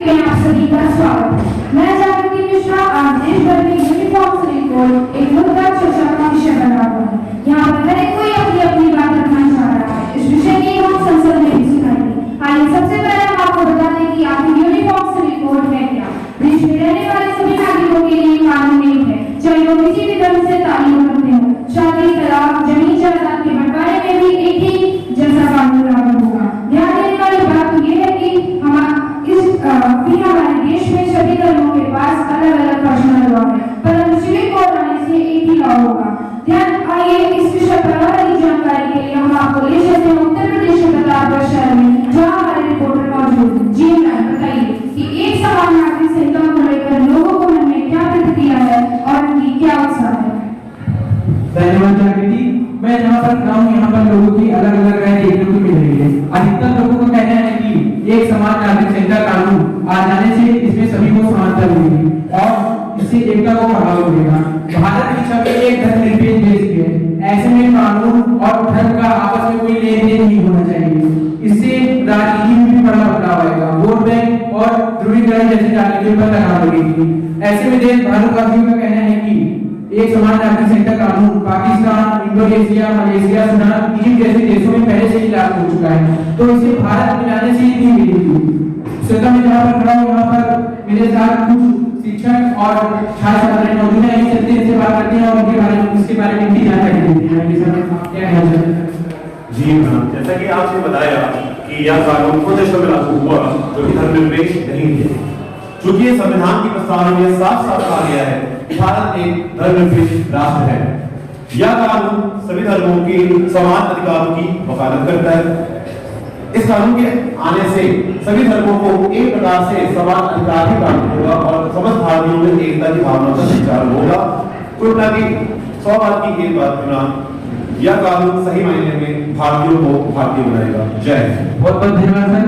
में आप सभी का स्वागत है। मैं जागृति मिश्रा आज देश भर में यूनिफॉर्म सिविल कोड एक मुद्दा चर्चा का विषय बना हुआ है। यहाँ पर हर एक कोई अपनी अपनी बात रखना चाह रहा है। इस विषय की हम संसद में भी सुनाएंगे। आइए सबसे पहले हम आपको बता दें कि आखिर यूनिफॉर्म सिविल कोड है क्या। देश में रहने वाले सभी नागरिकों के लिए कानून नहीं है, चाहे वो किसी भी धर्म से ताल्लुक रखते हो। शादी, तलाक, जमीन जायदाद के बंटवारे में भी एक ही जैसा कानून लागू होगा। ध्यान देने वाली बात तो ये है कि हमारे देश में सभी धर्मों के पास अलग अलग पर्सनल लॉ है, परंतु सिविल कोड आने से एक ही लॉ होगा। ध्यान आइए इस विषय पर और अधिक जानकारी के लिए हम आपको ले चलते हैं उत्तर प्रदेश के प्रतापगढ़ शहर में, जहाँ हमारे रिपोर्टर मौजूद हैं। जी मैम, बताइए कि एक समान नागरिक संहिता को लेकर लोगों को मन में क्या प्रतिक्रिया है और उनकी क्या उत्साह है। धन्यवाद जागृति। मैं जहाँ पर खड़ा हूँ यहाँ पर लोगों की अलग अलग राय देखने को मिल रही है। अधिकतर लोगों का कहना है कि एक समान नागरिक संहिता कानून आ जाने से इसमें सभी को समानता मिलेगी और इससे एकता को बढ़ावा मिलेगा। भारत की छवि एक धर्मनिरपेक्ष देश की है, ऐसे में कानून और धर्म का आपस में कोई लेन देन नहीं होना चाहिए। इससे राजनीति में भी बड़ा बदलाव आएगा। वोट बैंक और ध्रुवीकरण जैसी राजनीतियों पर लगाम लगेगी। ऐसे में देश भारतवासियों का कहना है कि एक समान नागरिक संहिता कानून Pakistan, Indonesia, Malaysia, Sudan, Egypt जैसे देशों में पहले से ही लागू हो चुका है, तो इसे भारत में लाने से ही नहीं मिलेगी। स्वतः मैं जहाँ पर खड़ा हूँ यहाँ पर मेरे साथ कुछ शिक्षक और छात्र छात्राएं मौजूद हैं। इस चलते इनसे बात करते हैं और उनके बारे में इसके बारे में इनकी जानकारी देते हैं। क्या कहना चाहते हैं? जी मैम, जैसा कि आपने बताया कि यह कानून कुछ देशों में लागू हुआ जो कि धर्मनिरपेक्ष नहीं थे। चूंकि ये संविधान की प्रस्तावना में साफ साफ कहा गया है कि भारत एक धर्मनिरपेक्ष राष्ट्र है। यह कानून सभी धर्मों के समान अधिकारों की वकालत करता है। इस कानून के आने से सभी धर्मों को एक प्रकार से समान अधिकार भी प्राप्त होगा और समस्त भारतीयों में एकता की भावना का संचार होगा। कुल मिला के 100 बात की एक बात करना, यह कानून सही मायने में भारतीयों को भारतीय बनाएगा। जय हिंद। बहुत बहुत धन्यवाद सर।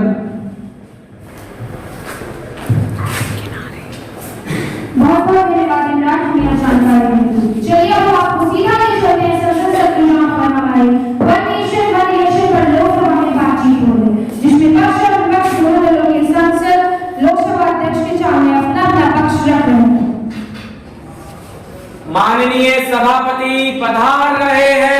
बहुत बहुत धन्यवाद इमरान, हमें जानकारी दी। चलिए अब आपको सीधा ले चलते हैं संसद सत्र जहाँ पर हमारे वन नेशन वन इलेक्शन पर लोकसभा में बातचीत हो रही है, जिसमें पक्ष और विपक्ष दोनों दलों के सांसद लोकसभा अध्यक्ष के सामने अपना अपना पक्ष रख रहे हैं। माननीय सभापति पधार रहे हैं।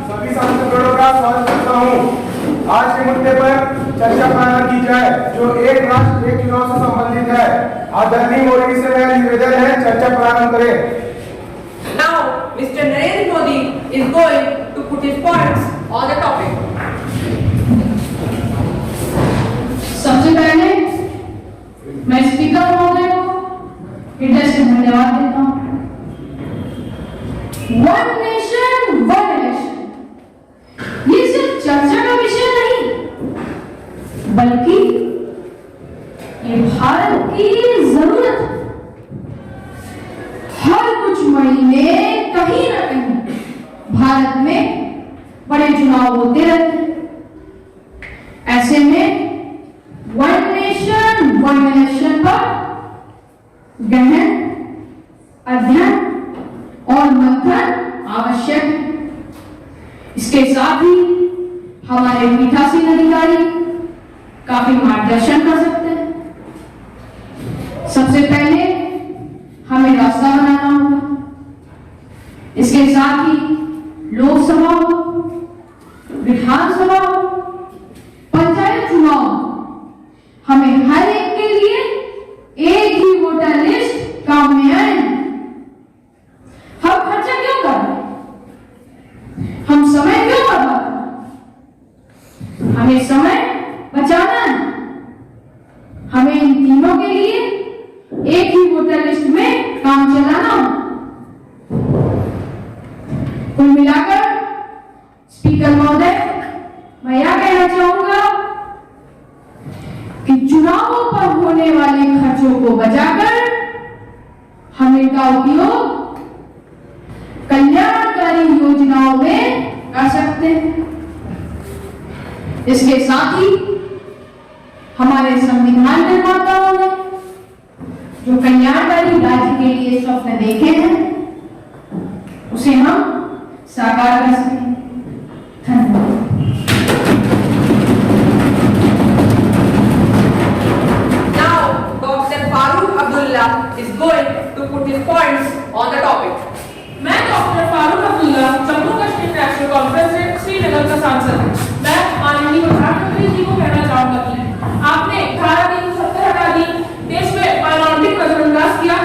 सभी सांसदों का स्वागत करता हूं। आज के मुद्दे पर चर्चा प्रारंभ की जाए जो एक राष्ट्र एक चुनाव से संबंधित है। आदरणीय मोदी से मेरा निवेदन है, चर्चा प्रारंभ करें। Now, Mr. Narendra Modi is going to put his points on the topic. सबसे पहले मैं स्पीकर महोदय को हृदय से धन्यवाद देता हूँ। वन नेशन वन इलेक्शन ये सिर्फ चर्चा का विषय नहीं, बल्कि ये भारत की जरूरत है। हर कुछ महीने कहीं न कहीं भारत में बड़े चुनाव होते रहते हैं। ऐसे में वन नेशन वन इलेक्शन पर गहन अध्ययन और मंथन आवश्यक है। इसके साथ ही हमारे पीठासीन अधिकारी काफी मार्गदर्शन कर सकते हैं। सबसे पहले हमें रास्ता बनाना होगा। इसके साथ ही लोकसभा हो, विधानसभा हो, पंचायत चुनाव, हमें हर एक के लिए एक ही वोटर लिस्ट काम में आए। हम खर्चा क्यों कर रहे हैं? हम समय क्यों बर्बाद कर रहे हैं? हमें समय बचाना है। हमें इन तीनों के लिए एक ही वोटर लिस्ट में काम चलाना हो। कुल मिलाकर स्पीकर महोदय, मैं यह कहना चाहूंगा कि चुनावों पर होने वाले खर्चों को बचाकर हम इनका उपयोग कल्याणकारी योजनाओं में कर सकते हैं। इसके साथ ही हमारे संविधान निर्माताओं ने जो कल्याणकारी राज्य के लिए स्वप्न देखे हैं उसे हम साकार कर सकें। धन्यवाद। Now, Dr. Farooq Abdullah is going to put his points on the topic. मैं doctor Farooq Abdullah Jammu Kashmir national conference से श्रीनगर का सांसद हूँ। मैं माननीय प्रधानमंत्री जी को कहना चाहूंगा कि आपने धारा 370 हटा दी, देश में माइनॉरिटी का नजरअंदाज किया।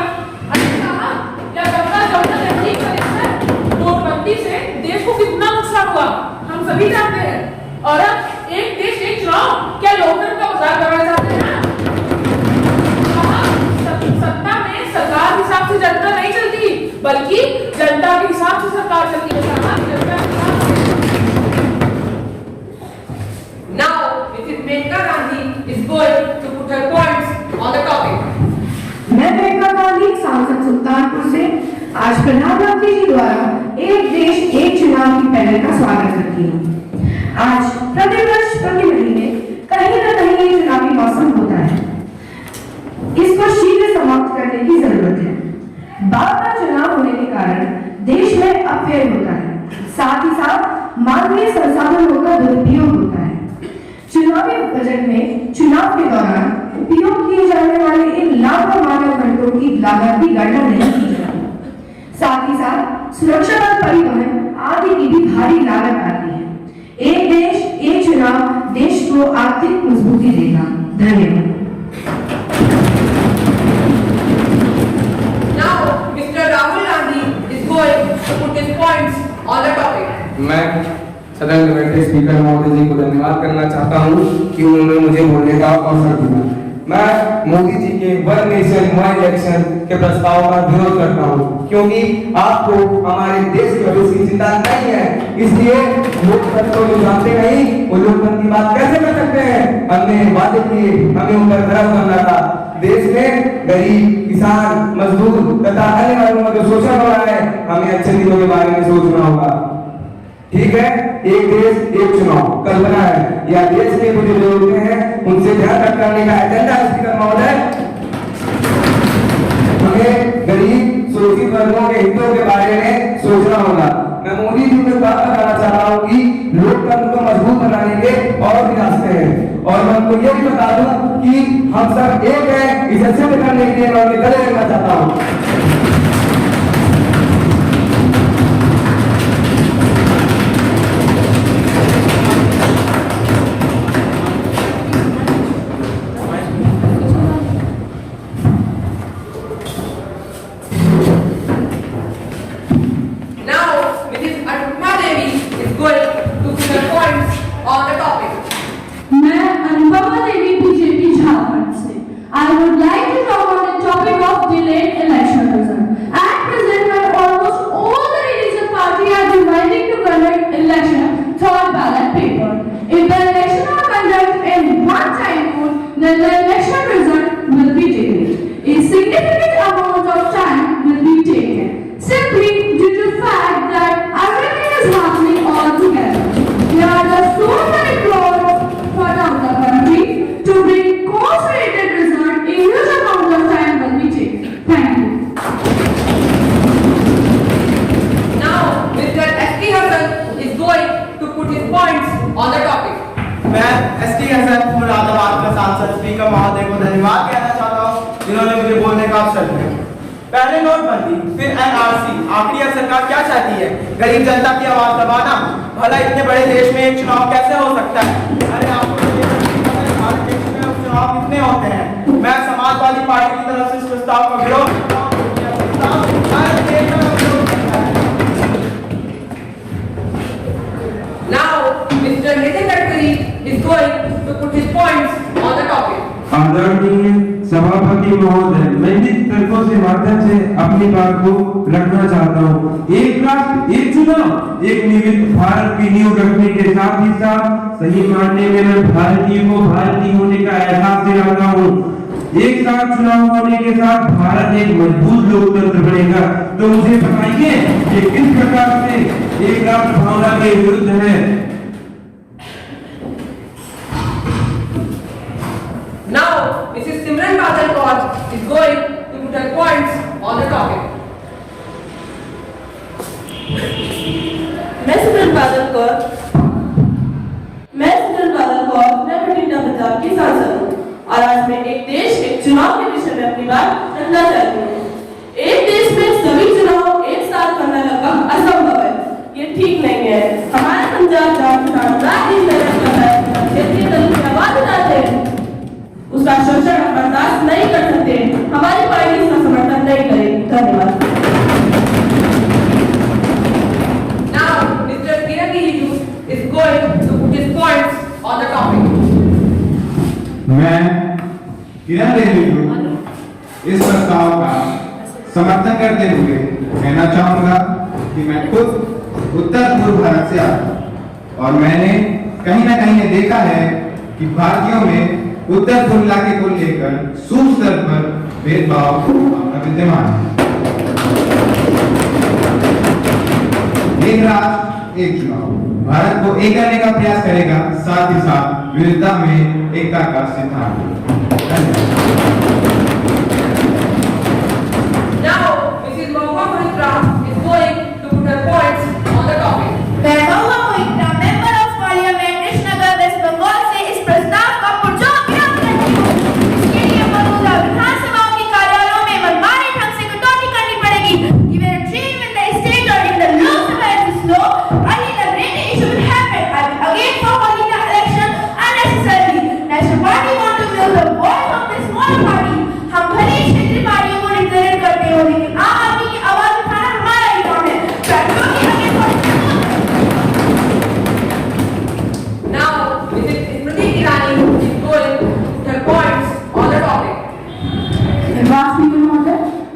या गंगा जमुना नदी का रिश्ता नोटबंदी से देश को कितना नुकसान हुआ हम सभी जानते हैं। और अब एक देश एक चुनाव, क्या लोकतंत्र का मजाक करना चाहते हैं? सत्ता में सरकार के हिसाब से जनता नहीं चलती, बल्कि जनता के हिसाब से सरकार चलती है। Now, Mrs. Menka Gandhi is going to put her points on the topic. मैं मेनका गांधी सांसद सुल्तानपुर से आज प्रधानमंत्री जी द्वारा एक देश एक चुनाव की पहल का स्वागत करती हूँ। आज प्रतिवर्ष प्रति महीने कहीं न कहीं ये चुनावी मौसम होता है, इसको शीघ्र समाप्त करने की जरूरत है। बार-बार चुनाव होने के कारण देश में अपव्यय होता है, साथ ही साथ मानवीय संसाधनों का दुरुपयोग होता है। चुनावी बजट में चुनाव के दौरान उपयोग किए जाने वाले इन लाखों मानव घंटों की लागत की गणना नहीं की जाती। साथ ही साथ सुरक्षा बल, परिवहन आदि की भी भारी लागत आती है। एक देश एक चुनाव देश को आर्थिक मजबूती देगा। धन्यवाद। Now, Mr. Rahul Gandhi is going to put his points on the topic. मैं सदन के बैठे स्पीकर महोदय जी को धन्यवाद करना चाहता हूं कि उन्होंने मुझे बोलने का अवसर दिया। मैं मोदी जी के वन नेशन वन इलेक्शन के प्रस्ताव का विरोध करता हूं, क्योंकि आपको हमारे देश के भविष्य की चिंता नहीं है, इसलिए लोकतंत्र को जानते नहीं, वो लोकतंत्र की बात कैसे कर सकते हैं? हमने वादे किए, हमें ऊपर गर्व करना था। देश में गरीब, किसान, मजदूर तथा अन्य वर्गों का जो शोषण हो रहा है, हमें अच्छे दिनों के बारे में सोचना होगा। ठीक है, एक देश एक चुनाव कल्पना है, या देश के कुछ जो लोग हैं उनसे ध्यान रखने का एजेंडा स्पीकर महोदय। हमें गरीब शोषित वर्गों के हितों के बारे में सोचना होगा। मैं मोदी जी को बात बताना चाह रहा हूँ कि लोकतंत्र को मजबूत बनाने के और भी रास्ते हैं, और मैं उनको ये भी बता दूं कि हम सब एक हैं। इसे सिद्ध करने के लिए मैं उनके गले लगना चाहता हूँ। I would like to talk on the topic of delayed election result. At present, when almost all the religious parties are dividing to conduct election third ballot paper. If the election are conducted in one time mode, then the election result will be delayed. A significant amount of time will be taken, simply due to the fact that everything is happening all together. There are just so many plots around the country to bring cost-related result. A huge amount of time will be taken. Thank you. Now, Mr. S.T. Hassan is going to put his points on the topic. मैं S.T. Hasan Moradabad का सांसद speaker महोदय को धन्यवाद कहना चाहता हूँ, जिन्होंने मुझे बोलने का अवसर दिया। पहले नोटबंदी, फिर एनआरसी, आखिरी अब सरकार क्या चाहती है? गरीब जनता की आवाज दबाना। भला इतने बड़े देश में एक चुनाव कैसे हो सकता है? अरे आपको भारत देश में उपचुनाव कितने होते हैं? मैं समाजवादी पार्टी की तरफ से इस प्रस्ताव का विरोध करता हूं। Now, Mr. Nitin Gadkari is going to put his points on the topic. आदरणीय सभापति महोदय, मैं इन तर्कों से माध्यम से अपनी बात को रखना चाहता हूँ। एक राष्ट्र एक चुनाव एक निर्मित भारत की नींव रखने के साथ ही साथ सही मानने में मैं भारतीय को भारतीय होने का एहसास दिलाता हूँ। एक साथ चुनाव होने के साथ भारत एक मजबूत लोकतंत्र बनेगा। तो मुझे बताइए कि किस प्रकार से एक राष्ट्र भावना के विरुद्ध है। Now, Mrs. Simran Badal Kaur is going to put her points on the आज मैं एक देश के चुनाव के विषय में अपनी बात रखना चाहती हूँ। एक देश में सभी चुनाव एक साथ करना लगभग असंभव है। ये ठीक नहीं है। हमारे पंजाब क्षेत्रीय दल की आवाज उठाते हैं, उसका शोषण हम बर्दाश्त नहीं कर सकते। हमारी पार्टी इसका समर्थन नहीं करेगी। धन्यवाद। Now, Mr. Kiran Rijiju is going to put his points on the topic. मैं किरण रिजिजू इस प्रस्ताव का समर्थन करते हुए कहना चाहूंगा कि मैं खुद उत्तर पूर्व भारत से आता हूं और मैंने कहीं ना कहीं ये देखा है कि भारतीयों में उत्तर पूर्व इलाके को लेकर सूक्ष्म स्तर पर भेदभाव विद्यमान है। एक राष्ट्र एक चुनाव भारत को एक करने का प्रयास करेगा, साथ ही साथ विविधता में एकता का सिद्धांत। Now, Mrs. Mahua Mohitra is going to put her points on the topic. मैं Mahua Moitra, member of parliament Krishnanagar West Bengal से इस प्रस्ताव का पुरजोर विरोध करती हूँ। इसके लिए मौजूदा विधानसभाओं के कार्यालयों में मनमाने ढंग से कटौती करनी पड़ेगी। Even a dream in the state or in the Lok Sabha is slow, only the great issue will happen. I will again for holding the election unnecessarily. National Party want to build the voice of this small party. हम भले ही क्षेत्रीय पार्टियों को represent करते हो, लेकिन आम आदमी की आवाज उठाना हमारा ही काम है। फैक्टरों की आगे Now, Mrs. Smriti Irani is going to put her points on the topic.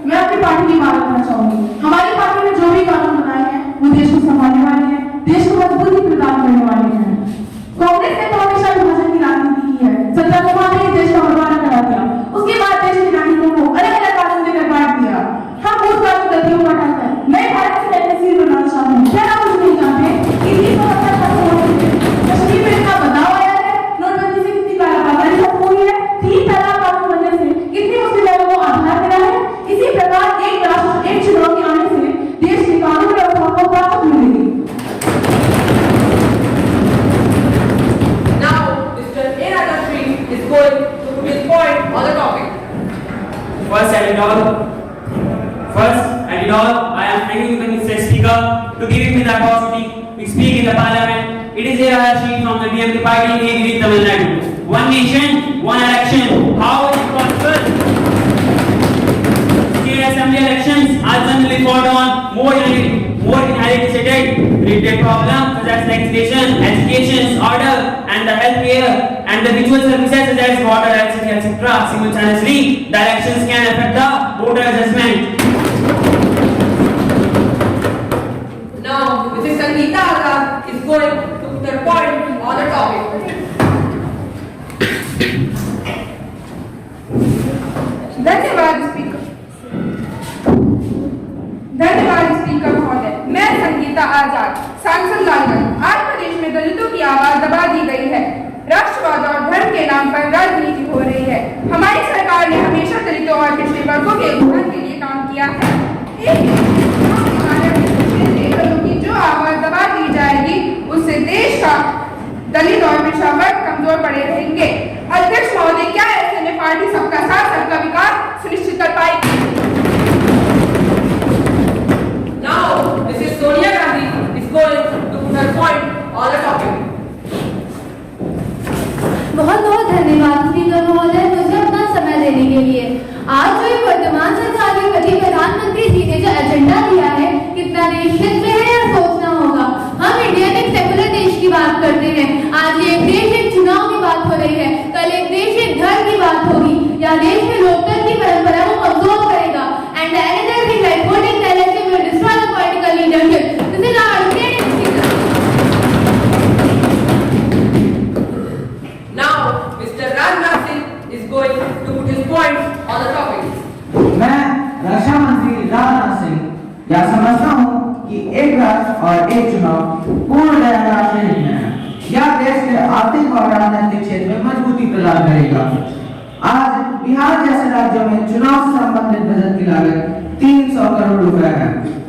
मैं अपनी पार्टी की बात करना चाहूंगी। हमारी पार्टी ने जो भी कानून बनाए हैं वो देश को संभालने वाले हैं, देश को मजबूती प्रदान करने वाले हैं। कांग्रेस ने तो हमेशा विभाजन की राजनीति की है। सत्ता को मात्र ही देश का बंटवारा करा दिया, उसके बाद देश के नागरिकों को अलग अलग कानून देकर बांट दिया। हम भूतकाल की गलतियों को हटाते हैं, नए भारत से नई तस्वीर बनाना चाहते हैं। क्या आप कुछ नहीं जानते इसी को कश्मीर में इतना बदलाव आया है, नोटबंदी से कितनी कालाबाजारी खत्म हुई है, 3 तलाक कानून बनने से कितनी मुश्किलों को आधार मिला है। इसी प्रकार एक राष्ट्र एक चुनाव के आने से देश की कानून व्यवस्था को ताकत मिलेगी। Now, Mr. A. Rajashri is going to put his point on the topic. First and all, I am thanking the Mr. Speaker to giving me the opportunity to speak in the Parliament. It is A. Rajashri from the DMK party in Nilgiri, Tamil Nadu. One nation, one election. How is it possible? State assembly elections are generally fought on more inherited related problems such as legislation, education, order, and the healthcare, and the visual services such as water, electricity, etc. Simultaneously, the elections can affect the voter judgment. Now, Mrs. Sangeeta Azad is going to put her point on the topic. धन्यवाद speaker महोदय। मैं संगीता आजाद, सांसद लालगंज। आज प्रदेश में दलितों की आवाज दबा दी गई है। राष्ट्रवाद और धर्म के नाम पर राजनीति हो रही है। हमारी सरकार ने हमेशा दलितों और पिछड़े वर्गों के उत्थान के लिए काम किया है। की जो आवाज दबा दी जाएगी उससे देश का दलित और पिछड़ा वर्ग कमजोर पड़े रहेंगे। अध्यक्ष महोदय, क्या ऐसे में पार्टी सबका साथ सबका विकास सुनिश्चित कर पाएगी? Now, Mrs. Sonia Gandhi is going to put her point on the topic. बहुत बहुत धन्यवाद स्पीकर महोदय मुझे अपना समय देने के लिए। आज जो एक वर्तमान सरकार के प्रति प्रधानमंत्री जी ने जो एजेंडा दिया है, कितना देश हित में है या सोचना होगा। हम इंडिया एक सेकुलर देश की बात करते हैं। आज ये एक देश एक चुनाव की बात हो रही है, कल एक देश एक धर्म की बात होगी। या देश में लोकतंत्र की परंपरा को कमजोर करेगा। And another thing like holding the election will destroy the political leadership. This is our Now, Mr. Rajnath Singh is going to put his point on the topic. मैं रक्षा मंत्री राजनाथ सिंह यह समझता हूँ कि एक राष्ट्र और एक चुनाव पूर्ण राष्ट्रीय है। यह देश के आर्थिक और राजनीतिक क्षेत्र में मजबूती प्रदान करेगा। आज बिहार जैसे राज्यों में चुनाव से संबंधित बजट की लागत 300 करोड़ रुपए है।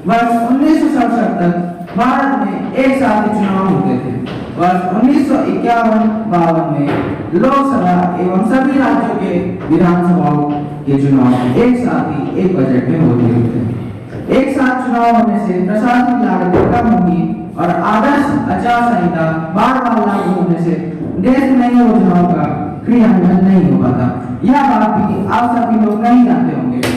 वर्ष 1967 तक भारत में एक साथ ही चुनाव होते थे। वर्ष 1951-52 में लोकसभा एवं सभी राज्यों के विधानसभाओं के चुनाव एक साथ ही एक बजट में होते थे। एक साथ चुनाव होने से प्रशासनिक लागत कम होगी और आदर्श आचार संहिता बार-बार लागू होने से देश में नई योजनाओं का क्रियान्वयन नहीं हो पाता। यह बात भी आप सभी लोग नहीं जानते होंगे।